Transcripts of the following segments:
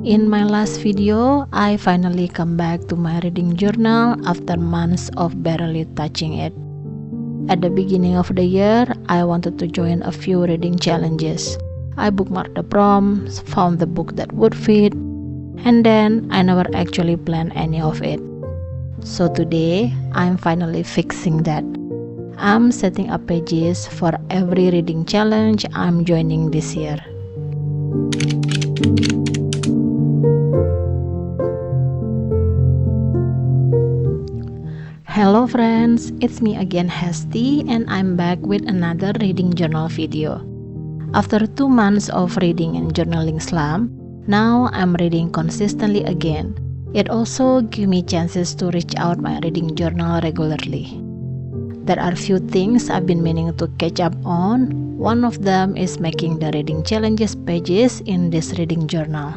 In my last video, I finally come back to my reading journal after months of barely touching it. At the beginning of the year, I wanted to join a few reading challenges. I bookmarked the prompts, found the book that would fit, and then I never actually planned any of it. So today, I'm finally fixing that. I'm setting up pages for every reading challenge I'm joining this year. Hello friends, it's me again Hesti, and I'm back with another reading journal video. After 2 months of reading and journaling Slump, now I'm reading consistently again. It also gives me chances to reach out my reading journal regularly. There are few things I've been meaning to catch up on. One of them is making the reading challenges pages in this reading journal.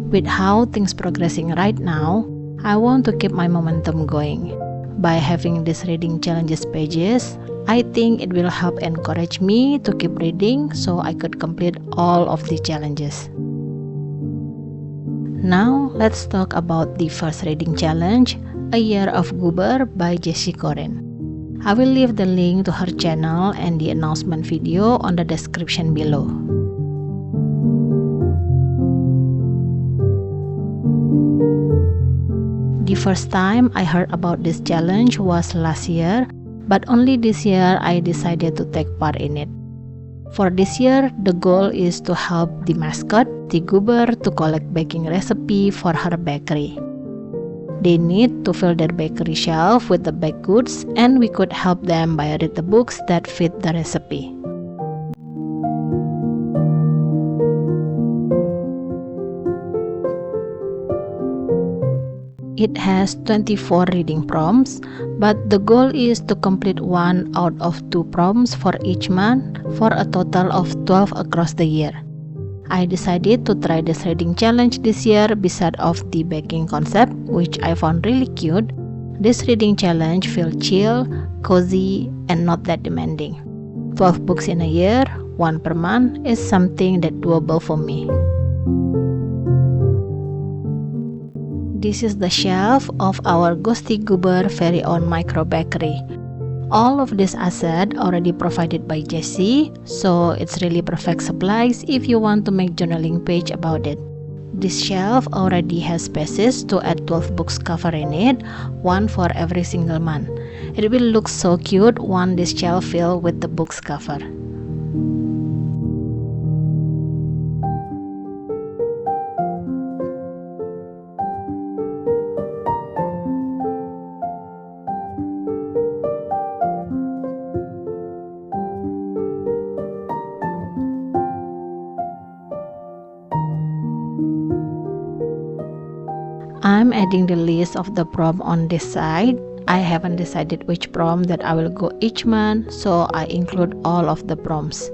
With how things progressing right now, I want to keep my momentum going. By having these reading challenges pages, I think it will help encourage me to keep reading so I could complete all of the challenges. Now, let's talk about the first reading challenge, A Year of Goober by Jessie Corin. I will leave the link to her channel and the announcement video on the description below. The first time I heard about this challenge was last year, but only this year I decided to take part in it. For this year, the goal is to help the mascot, the Goober, to collect baking recipe for her bakery. They need to fill their bakery shelf with the baked goods, and we could help them by read the books that fit the recipe. It has 24 reading prompts, but the goal is to complete 1 out of 2 prompts for each month for a total of 12 across the year. I decided to try this reading challenge this year beside of the baking concept, which I found really cute. This reading challenge feels chill, cozy, and not that demanding. 12 books in a year, 1 per month, is something that's doable for me. This is the shelf of our Ghosty Goober very own micro bakery. All of this asset already provided by Jessie, so it's really perfect supplies if you want to make journaling page about it. This shelf already has spaces to add 12 books cover in it, 1 for every single month. It will look so cute once this shelf filled with the books cover. I'm adding the list of the prompt on this side. I haven't decided which prompt that I will go each month, so I include all of the prompts.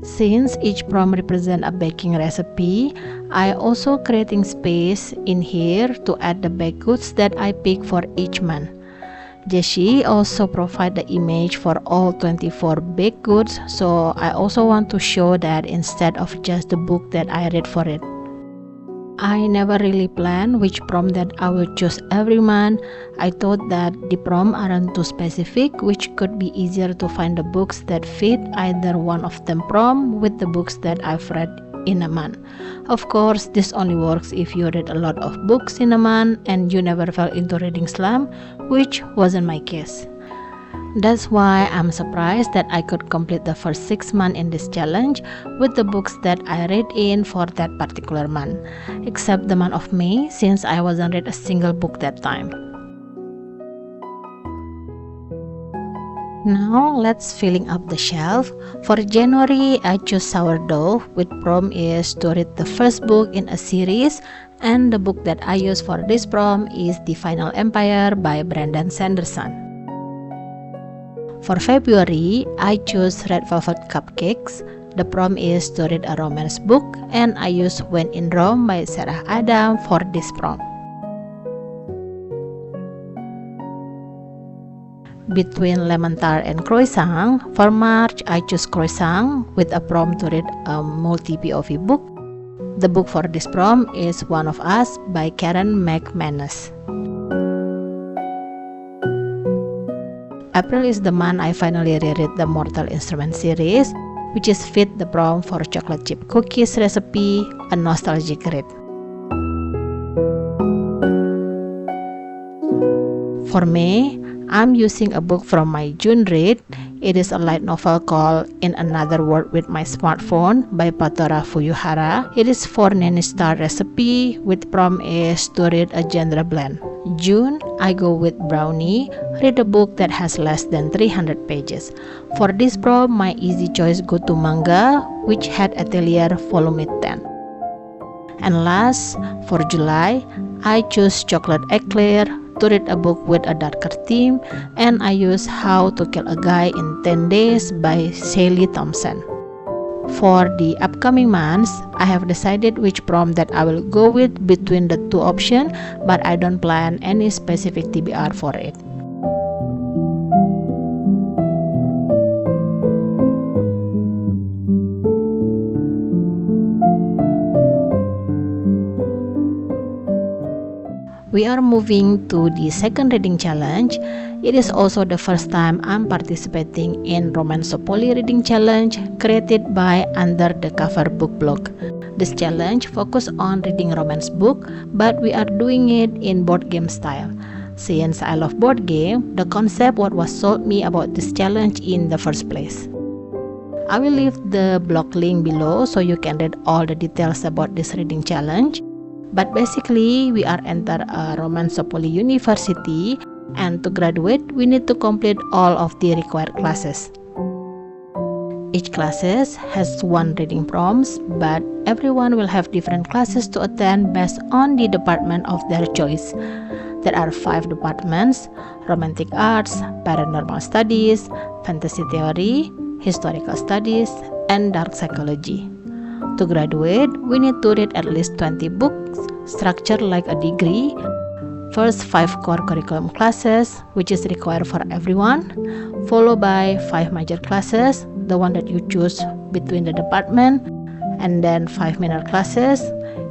Since each prompt represents a baking recipe, I also creating space in here to add the baked goods that I pick for each month. Jessie also provide the image for all 24 baked goods, so I also want to show that instead of just the book that I read for it. I never really planned which prompt that I will choose every month. I thought that the prompt aren't too specific, which could be easier to find the books that fit either one of them prompt with the books that I've read in a month. Of course, this only works if you read a lot of books in a month and you never fell into reading slump, which wasn't my case. That's why I'm surprised that I could complete the first 6 months in this challenge with the books that I read in for that particular month, except the month of May, since I wasn't read a single book that time. Now let's filling up the shelf. For January, I chose Sourdough, with prompt is to read the first book in a series, and the book that I use for this prompt is The Final Empire by Brandon Sanderson. For February, I chose Red Velvet Cupcakes. The prompt is to read a romance book, and I use When in Rome by Sarah Adam for this prompt. between lemon tart and croissant. For March, I choose croissant with a prompt to read a multi-POV book. The book for this prompt is One of Us by Karen McManus. April is the month I finally reread the Mortal Instruments series, which is fit the prompt for chocolate chip cookies recipe, a nostalgic read. For May, I'm using a book from my June read. It is a light novel called In Another World with My Smartphone by Patora Fuyuhara. It is for Nanny Star recipe with prompt is to read a genre blend. June, I go with Brownie, read a book that has less than 300 pages. For this prompt, my easy choice go to manga, which had Atelier Volume 10. And last, for July, I choose Chocolate Eclair to read a book with a darker theme, and I use How to Kill a Guy in 10 Days by Sally Thompson. For the upcoming months, I have decided which prompt that I will go with between the two options, but I don't plan any specific TBR for it. We are moving to the second reading challenge. It is also the first time I'm participating in Romancepoly reading challenge created by Under the Cover book blog. This challenge focuses on reading romance book, but we are doing it in board game style. Since I love board game, the concept what was sold me about this challenge in the first place. I will leave the blog link below so you can read all the details about this reading challenge. But basically, we are enter a Romancepoly University, and to graduate, we need to complete all of the required classes. Each classes has one reading prompts, but everyone will have different classes to attend based on the department of their choice. There are 5 departments: Romantic Arts, Paranormal Studies, Fantasy Theory, Historical Studies, and Dark Psychology. To graduate, we need to read at least 20 books, structured like a degree. First 5 core curriculum classes, which is required for everyone, followed by 5 major classes, the one that you choose between the department, and then 5 minor classes,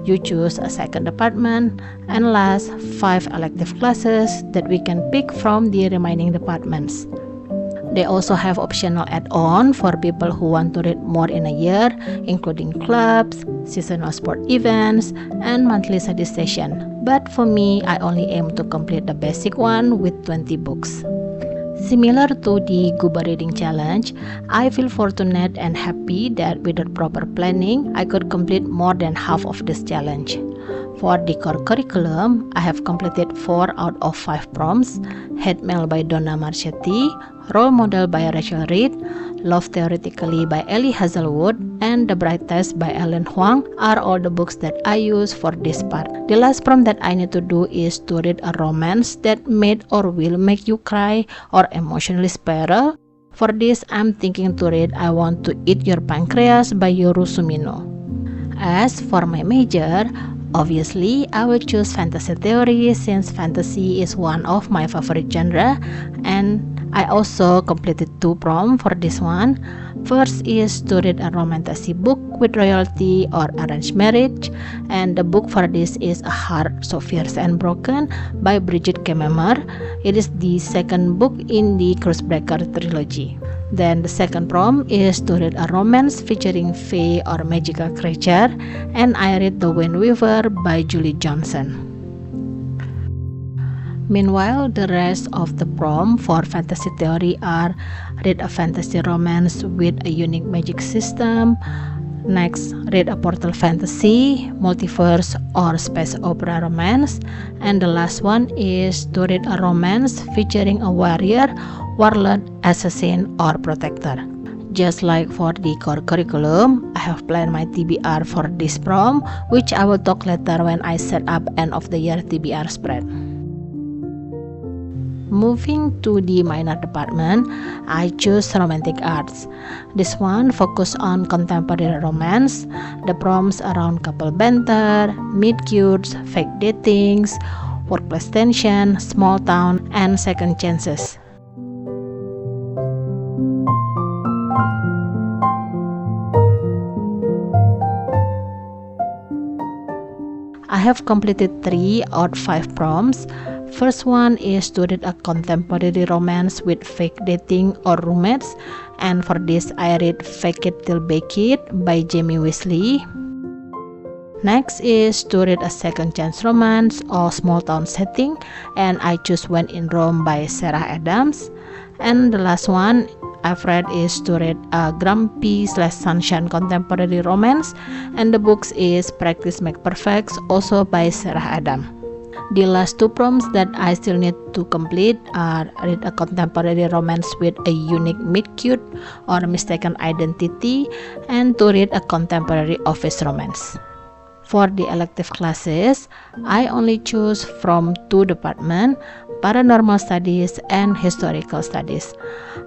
you choose a second department, and last 5 elective classes that we can pick from the remaining departments. They also have optional add-on for people who want to read more in a year, including clubs, seasonal sport events, and monthly study session. But for me, I only aim to complete the basic one with 20 books. Similar to the Goober Reading Challenge, I feel fortunate and happy that with the proper planning, I could complete more than half of this challenge. For the core curriculum, I have completed 4 out of 5 prompts: Hate Mail by Donna Marchetti, Role Model by Rachel Reed, Love Theoretically by Ellie Hazelwood, and The Bright Test by Ellen Huang are all the books that I use for this part. The last prompt that I need to do is to read a romance that made or will make you cry or emotionally spiral. For this, I'm thinking to read I Want to Eat Your Pancreas by Yoru Sumino. As for my major, obviously, I will choose fantasy theory since fantasy is one of my favorite genre, and I also completed 2 prompts for this one. First is to read a romantasy book with royalty or arranged marriage, and the book for this is A Heart So Fierce and Broken by Bridget Kemmerer. It is the second book in the Cruisebreaker trilogy. Then the second prompt is to read a romance featuring fae or magical creature, and I read The Wind Weaver by Julie Johnson. Meanwhile, the rest of the prompt for fantasy theory are read a fantasy romance with a unique magic system. Next, read a portal fantasy, multiverse, or space opera romance. And the last one is to read a romance featuring a warrior, warlord, assassin, or protector. Just like for the core curriculum, I have planned my TBR for this prompt, which I will talk later when I set up end of the year TBR spread. Moving to the minor department, I choose Romantic Arts. This one focus on contemporary romance. The prompts around couple banter, meet-cutes, fake datings, workplace tension, small town, and second chances. have completed 3 out 5 prompts. First one is to read a contemporary romance with fake dating or roommates, and for this I read Fake It Till Bake It by Jamie Weasley. Next is to read a second chance romance or small town setting, and I choose When in Rome by Sarah Adams. And the last one I've read is to read a grumpy/sunshine contemporary romance, and the book is Practice Make Perfect, also by Sarah Adams. The last 2 prompts that I still need to complete are read a contemporary romance with a unique meet-cute or mistaken identity, and to read a contemporary office romance. For the elective classes, I only choose from 2 departments, Paranormal Studies and Historical Studies.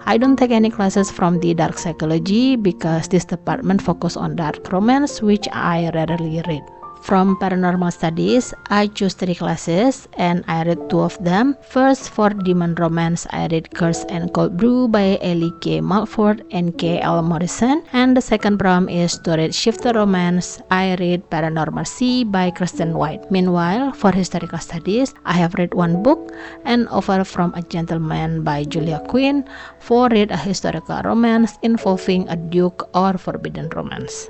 I don't take any classes from the Dark Psychology because this department focuses on dark romance, which I rarely read. From Paranormal Studies, I choose 3 classes and I read 2 of them. First, for Demon Romance, I read Curse and Cold Brew by Ellie K. Mulford and K. L. Morrison. And the second prompt is to read Shifter Romance. I read Paranormal Sea by Kristen White. Meanwhile, for Historical Studies, I have read 1 book, An Offer from a Gentleman by Julia Quinn, for read a historical romance involving a duke or forbidden romance.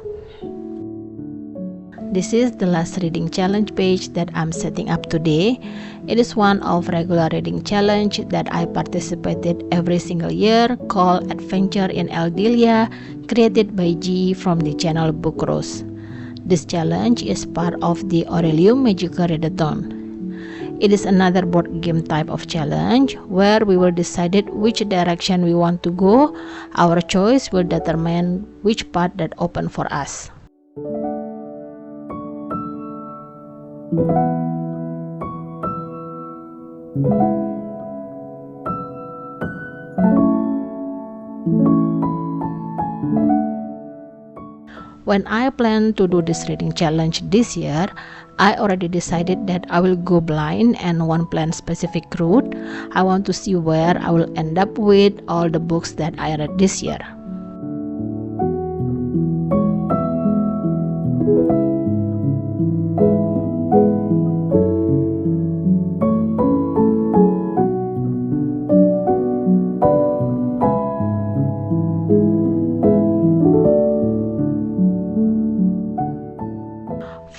This is the last reading challenge page that I'm setting up today. It is one of regular reading challenge that I participated every single year called Adventure in Elgilia, created by G from the channel Book Rose. This challenge is part of the Aurelium Magica Readathon. It is another board game type of challenge where we will decide which direction we want to go. Our choice will determine which path that open for us. When I plan to do this reading challenge this year, I already decided that I will go blind and won't plan specific route. I want to see where I will end up with all the books that I read this year.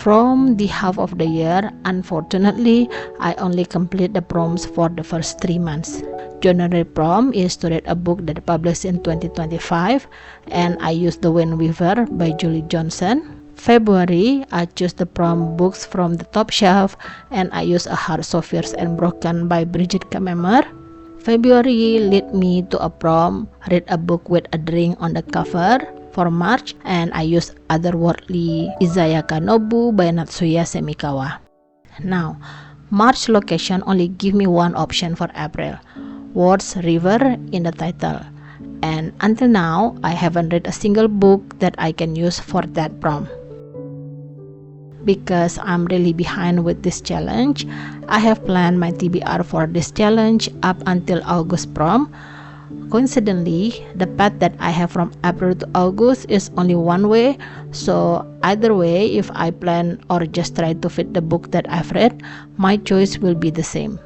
From the half of the year, unfortunately, I only complete the prompts for the first 3 months. January prompt is to read a book that published in 2025, and I use The Wind Weaver by Julie Johnson. February, I choose the prompt Books from the Top Shelf, and I use A Heart So Fierce and Broken by Bridget Kamemer. February led me to a prompt Read a book with a drink on the cover. For March, and I use Otherworldly Izayaka Nobu by Natsuya Semikawa. Now, March location only give me 1 option for April, words river in the title, and until now I haven't read a single book that I can use for that prompt. Because I'm really behind with this challenge, I have planned my TBR for this challenge up until August prompt. Coincidentally, the path that I have from April to August is only 1 way, so either way, if I plan or just try to fit the book that I've read, my choice will be the same.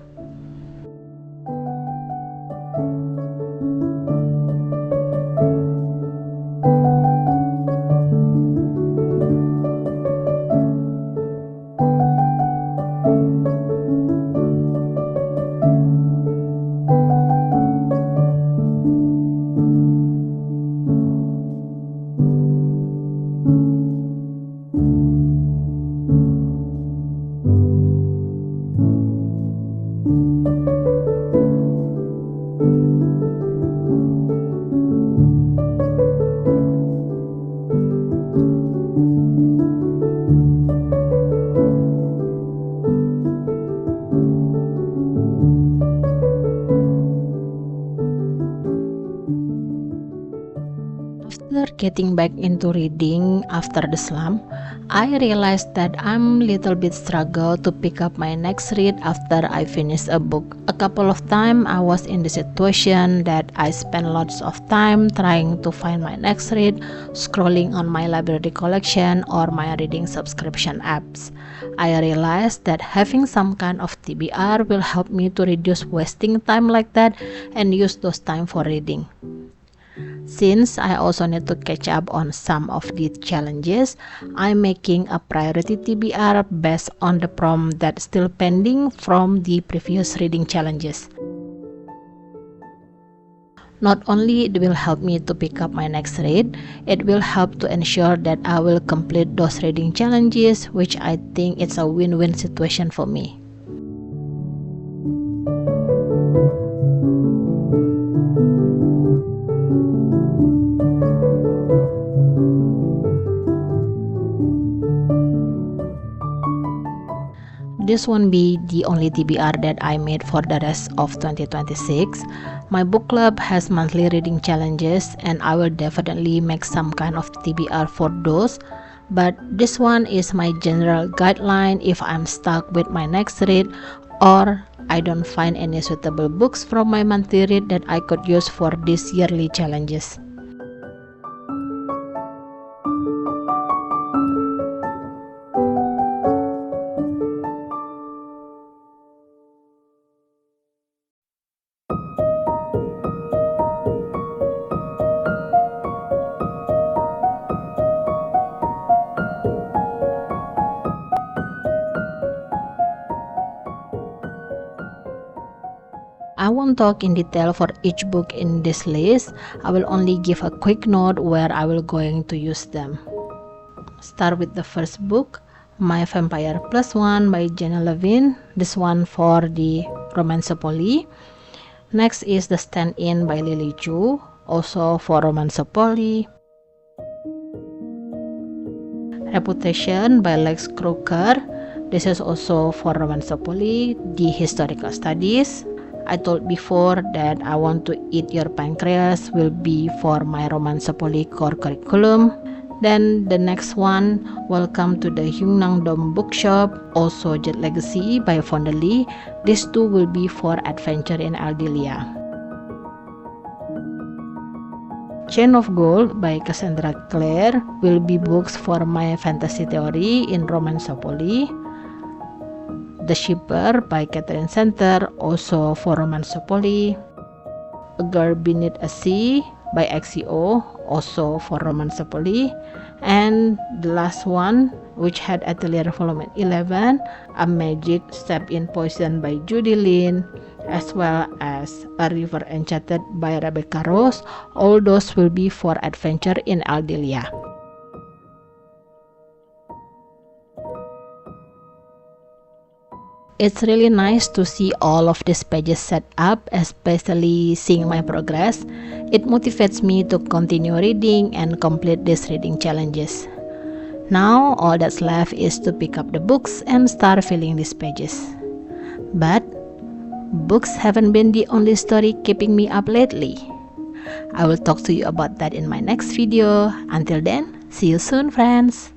After getting back into reading after the slump, I realized that I'm a little bit struggle to pick up my next read after I finish a book. A couple of times I was in the situation that I spent lots of time trying to find my next read, scrolling on my library collection or my reading subscription apps. I realized that having some kind of TBR will help me to reduce wasting time like that and use those time for reading. Since I also need to catch up on some of these challenges, I'm making a priority TBR based on the prompt that's still pending from the previous reading challenges. Not only it will help me to pick up my next read, it will help to ensure that I will complete those reading challenges, which I think it's a win-win situation for me. This won't be the only TBR that I made for the rest of 2026. My book club has monthly reading challenges and I will definitely make some kind of TBR for those. But this one is my general guideline if I'm stuck with my next read or I don't find any suitable books from my monthly read that I could use for these yearly challenges. I won't talk in detail for each book in this list. I will only give a quick note where I will going to use them. Start with the first book, My Vampire Plus One by Jenna Levin. This one for the Romancepoly. Next is The Stand-In by Lily Chu, also for Romancepoly. Reputation by Lex Crocker. This is also for Romancepoly, the historical studies. I told before that I Want to Eat Your Pancreas will be for my Romancepoly core curriculum. Then the next one, Welcome to the Hyungnam Dome Bookshop, also Jet Legacy by Fonda Lee. These two will be for Adventure in Elgilia. Chain of Gold by Cassandra Clare will be books for my fantasy theory in Romancepoly. The Shipper by Catherine Center, also for Romancepoly. A Girl Beneath a Sea by XCO, also for Romancepoly. And the last one, which had Atelier Volume 11, A Magic Step in Poison by Judy Lin, as well as A River Enchanted by Rebecca Rose. All those will be for Adventure in Elgilia. It's really nice to see all of these pages set up, especially seeing my progress. It motivates me to continue reading and complete these reading challenges. Now all that's left is to pick up the books and start filling these pages. But books haven't been the only story keeping me up lately. I will talk to you about that in my next video. Until then, see you soon, friends!